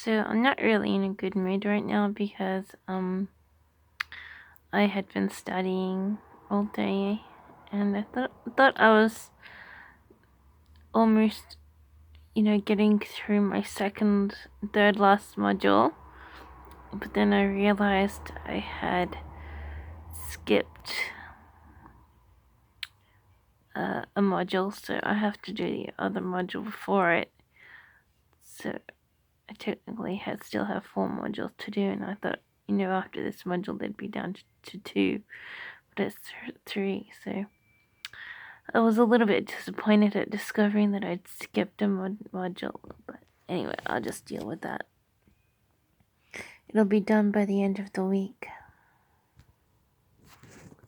So I'm not really in a good mood right now because I had been studying all day and I thought I was almost getting through my third last module, but then I realized I had skipped a module, so I have to do the other module before it. So I technically still have 4 modules to do, and I thought after this module they'd be down to 2, but it's 3. So I was a little bit disappointed at discovering that I'd skipped a module, but anyway, I'll just deal with that. It'll be done by the end of the week.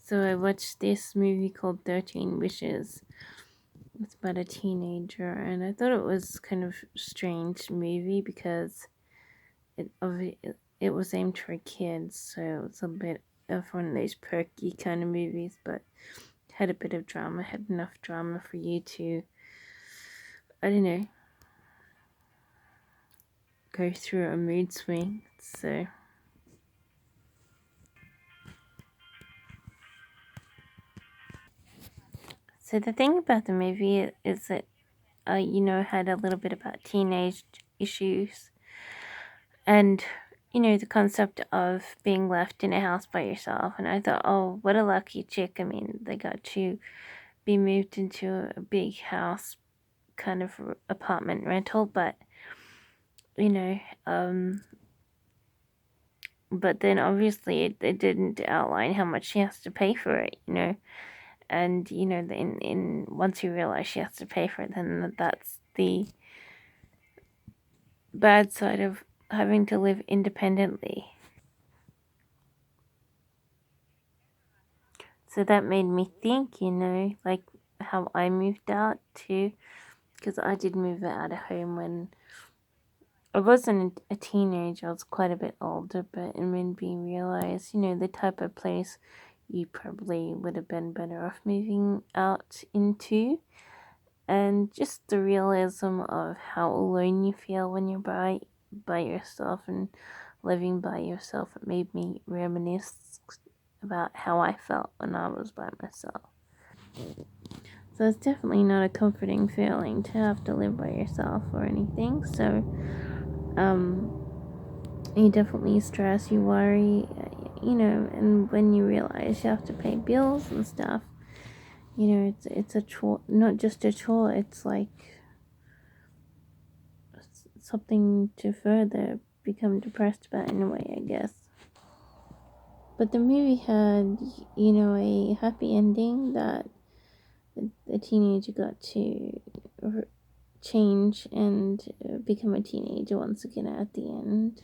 So I watched this movie called 13 Wishes. It's about a teenager, and I thought it was kind of a strange movie because it was aimed for kids, so it's a bit of one of those perky kind of movies, but had a bit of drama, had enough drama for you to, I don't know, go through a mood swing. So the thing about the movie is that, had a little bit about teenage issues and, the concept of being left in a house by yourself. And I thought, oh, what a lucky chick. I mean, they got to be moved into a big house, kind of apartment rental, but, but then obviously it didn't outline how much she has to pay for it, and in once you realize she has to pay for it, then that's the bad side of having to live independently. So that made me think, like how I moved out too, because I did move out of home when I wasn't a teenager. I was quite a bit older, but it made me realize, the type of place you probably would have been better off moving out into. And just the realism of how alone you feel when you're by yourself and living by yourself, it made me reminisce about how I felt when I was by myself. So it's definitely not a comforting feeling to have to live by yourself or anything. So you definitely stress, you worry, and when you realize you have to pay bills and stuff, it's a chore, not just a chore, it's like something to further become depressed about in a way, I guess. But the movie had, a happy ending that the teenager got to change and become a teenager once again at the end.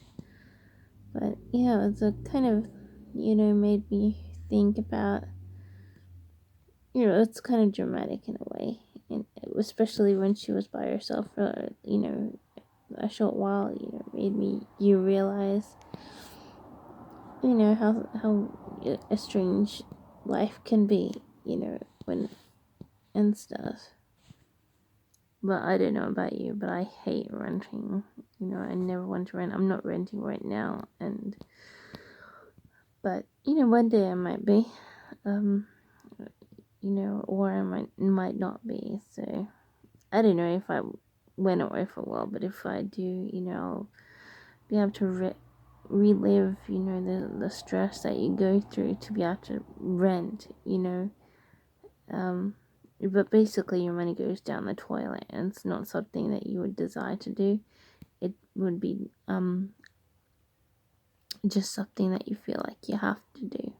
But yeah, it's a kind of, made me think about, it's kind of dramatic in a way, and especially when she was by herself for, a short while, made you realize, how a strange life can be, when and stuff. But I don't know about you, but I hate renting. I never want to rent. I'm not renting right now, but one day I might be, or I might not be. So I don't know if I went away for a while, but if I do, I'll be able to relive, the stress that you go through to be able to rent, but basically your money goes down the toilet, and it's not something that you would desire to do. It would be just something that you feel like you have to do.